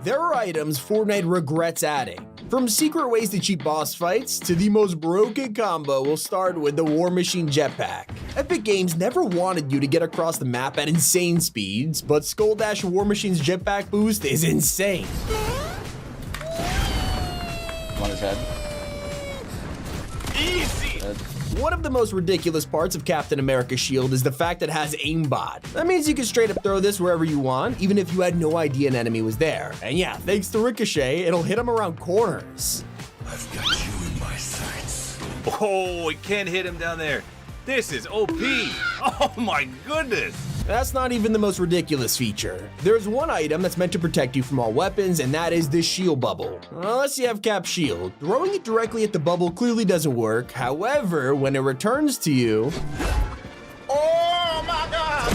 there are items Fortnite regrets adding. From secret ways to cheat boss fights to the most broken combo, we'll start with the War Machine jetpack. Epic Games never wanted you to get across the map at insane speeds, but Skull Dash War Machine's jetpack boost is insane. On his head. Easy! One of the most ridiculous parts of Captain America's shield is the fact that it has aimbot. That means you can straight up throw this wherever you want, even if you had no idea an enemy was there. And yeah, thanks to Ricochet, it'll hit him around corners. I've got you in my sights. Oh, it can't hit him down there. This is OP. Oh my goodness. That's not even the most ridiculous feature. There's one item that's meant to protect you from all weapons, and that is the shield bubble. Unless you have Cap's shield, throwing it directly at the bubble clearly doesn't work. However, when it returns to you, Oh my god!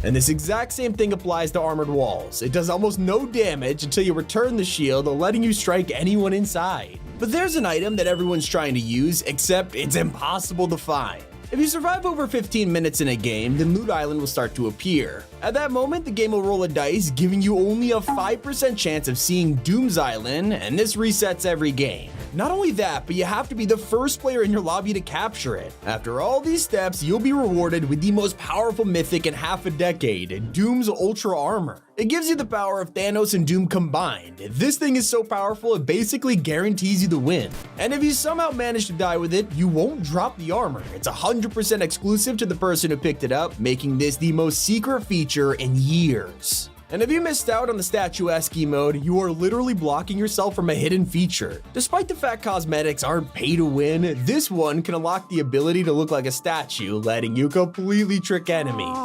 and this exact same thing applies to armored walls. It does almost no damage until you return the shield, letting you strike anyone inside. But there's an item that everyone's trying to use, except it's impossible to find. If you survive over 15 minutes in a game, then Loot Island will start to appear. At that moment, the game will roll a dice, giving you only a 5% chance of seeing Doom's Island, and this resets every game. Not only that, but you have to be the first player in your lobby to capture it. After all these steps, you'll be rewarded with the most powerful mythic in half a decade, Doom's Ultra Armor. It gives you the power of Thanos and Doom combined. This thing is so powerful, it basically guarantees you the win. And if you somehow manage to die with it, you won't drop the armor. It's 100% exclusive to the person who picked it up, making this the most secret feature in years. And if you missed out on the statuesque mode, you are literally blocking yourself from a hidden feature. Despite the fact cosmetics aren't pay to win, this one can unlock the ability to look like a statue, letting you completely trick enemies.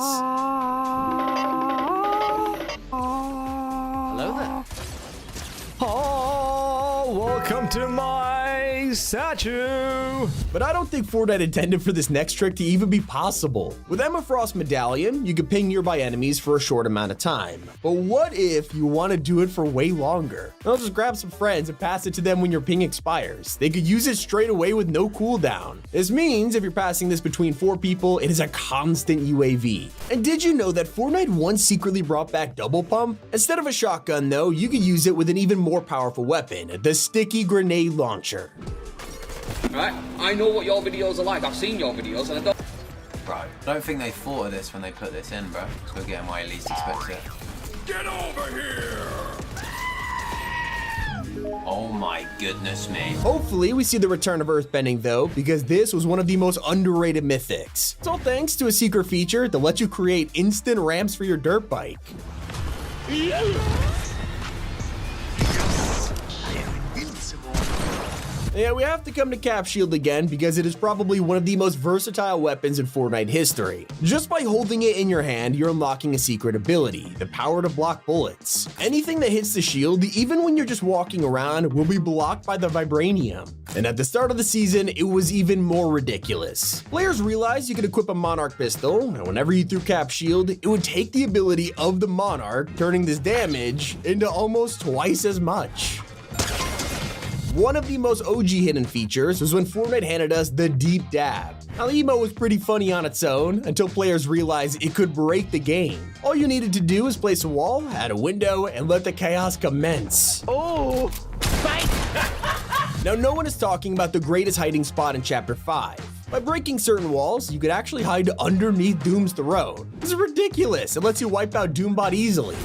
Hello there. Oh, welcome to my statue. But I don't think Fortnite intended for this next trick to even be possible. With Emma Frost's medallion, you can ping nearby enemies for a short amount of time. But what if you want to do it for way longer? Well, just grab some friends and pass it to them when your ping expires. They could use it straight away with no cooldown. This means if you're passing this between 4 people, it is a constant UAV. And did you know that Fortnite once secretly brought back double pump? Instead of a shotgun though, you could use it with an even more powerful weapon, the sticky grenade launcher. Right, I know what your videos are like. I've seen your videos and I don't... Bro, I don't think they thought of this when they put this in, bro. Let's go get him where he least expects it. Get over here! Oh my goodness me. Hopefully we see the return of earthbending though, because this was one of the most underrated mythics. It's all thanks to a secret feature that lets you create instant ramps for your dirt bike. Yeah, we have to come to Cap Shield again because it is probably one of the most versatile weapons in Fortnite history. Just by holding it in your hand, you're unlocking a secret ability, the power to block bullets. Anything that hits the shield, even when you're just walking around, will be blocked by the vibranium. And at the start of the season, it was even more ridiculous. Players realized you could equip a Monarch pistol, and whenever you threw Cap Shield, it would take the ability of the Monarch, turning this damage into almost twice as much. One of the most OG hidden features was when Fortnite handed us the Deep Dab. Now, the emote was pretty funny on its own until players realized it could break the game. All you needed to do was place a wall, add a window, and let the chaos commence. Oh, Now, no one is talking about the greatest hiding spot in Chapter 5. By breaking certain walls, you could actually hide underneath Doom's throne. This is ridiculous. It lets you wipe out Doombot easily.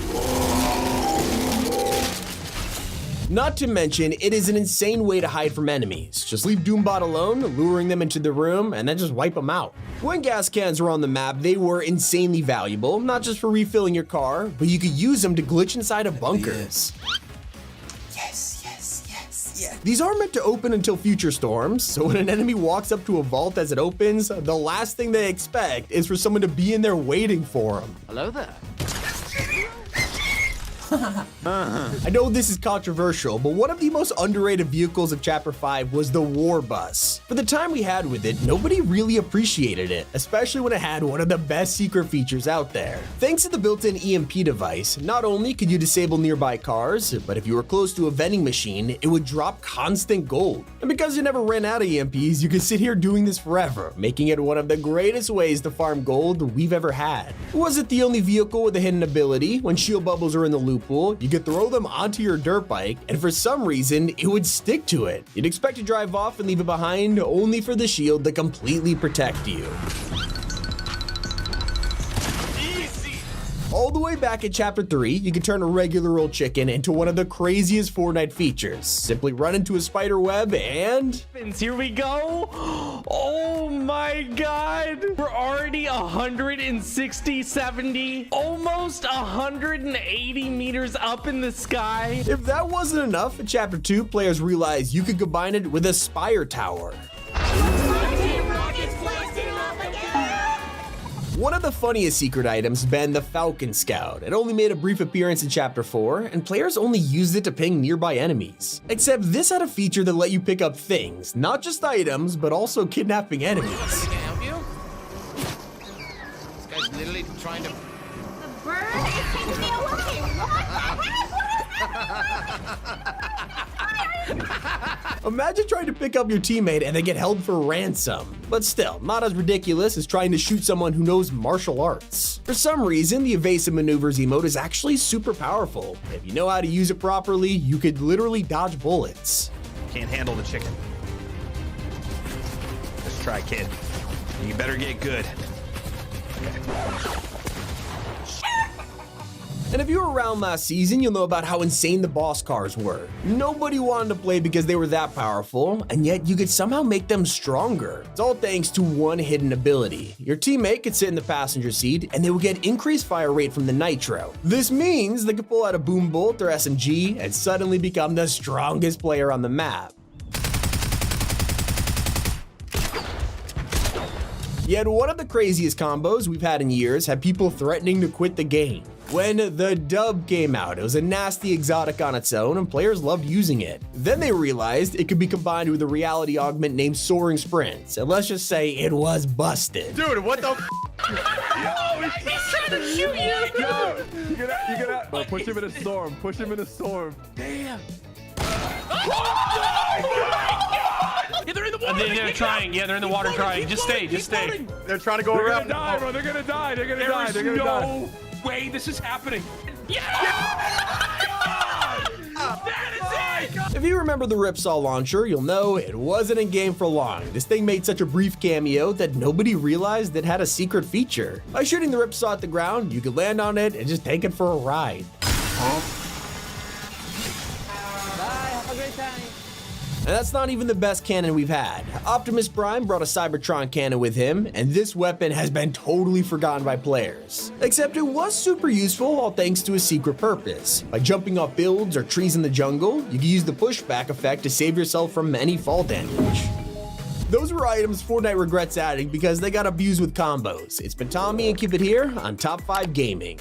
Not to mention, it is an insane way to hide from enemies. Just leave Doombot alone, luring them into the room, and then just wipe them out. When gas cans were on the map, they were insanely valuable, not just for refilling your car, but you could use them to glitch inside of bunkers. Yes. These aren't meant to open until future storms, so when an enemy walks up to a vault as it opens, the last thing they expect is for someone to be in there waiting for them. Hello there. I know this is controversial, but one of the most underrated vehicles of Chapter 5 was the War Bus. For the time we had with it, nobody really appreciated it, especially when it had one of the best secret features out there. Thanks to the built-in EMP device, not only could you disable nearby cars, but if you were close to a vending machine, it would drop constant gold. And because you never ran out of EMPs, you could sit here doing this forever, making it one of the greatest ways to farm gold we've ever had. It wasn't the only vehicle with a hidden ability. When shield bubbles are in the loot loophole, you could throw them onto your dirt bike, and for some reason, it would stick to it. You'd expect to drive off and leave it behind, only for the shield to completely protect you. All the way back at Chapter 3, you can turn a regular old chicken into one of the craziest Fortnite features. Simply run into a spider web and... Here we go. Oh my god. We're already 160, 70, almost 180 meters up in the sky. If that wasn't enough, in Chapter 2, players realized you could combine it with a spire tower. One of the funniest secret items has been the Falcon Scout. It only made a brief appearance in Chapter 4, and players only used it to ping nearby enemies. Except this had a feature that let you pick up things, not just items, but also kidnapping enemies. Can I help you? This guy's literally trying to... The bird is taking me away. Imagine trying to pick up your teammate and they get held for ransom. But still, not as ridiculous as trying to shoot someone who knows martial arts. For some reason, the evasive maneuvers emote is actually super powerful. If you know how to use it properly, you could literally dodge bullets. Can't handle the chicken. Let's try, kid. You better get good. And if you were around last season, you'll know about how insane the boss cars were. Nobody wanted to play because they were that powerful, and yet you could somehow make them stronger. It's all thanks to one hidden ability. Your teammate could sit in the passenger seat, and they would get increased fire rate from the nitro. This means they could pull out a boom bolt or SMG and suddenly become the strongest player on the map. Yet one of the craziest combos we've had in years had people threatening to quit the game. When the dub came out, it was a nasty exotic on its own and players loved using it. Then they realized it could be combined with a reality augment named Soaring Sprints, and let's just say it was busted. Dude, what the f? He's trying to shoot you. Yo, you get out. Oh, push him in a storm. Push him in a storm. Yeah, they're in the water. They're trying. Yeah, they're in the water trying. Just stay. They're trying to go They're around. gonna die, bro. They're gonna die. They're gonna die. They're There's gonna die. no way this is happening. If you remember the Ripsaw launcher, you'll know it wasn't in game for long. This thing made such a brief cameo that nobody realized it had a secret feature. By shooting the Ripsaw at the ground, you could land on it and just take it for a ride. And that's not even the best cannon we've had. Optimus Prime brought a Cybertron cannon with him, and this weapon has been totally forgotten by players. Except it was super useful, all thanks to a secret purpose. By jumping off builds or trees in the jungle, you can use the pushback effect to save yourself from any fall damage. Those were items Fortnite regrets adding because they got abused with combos. It's been Tommy and keep it here on Top 5 Gaming.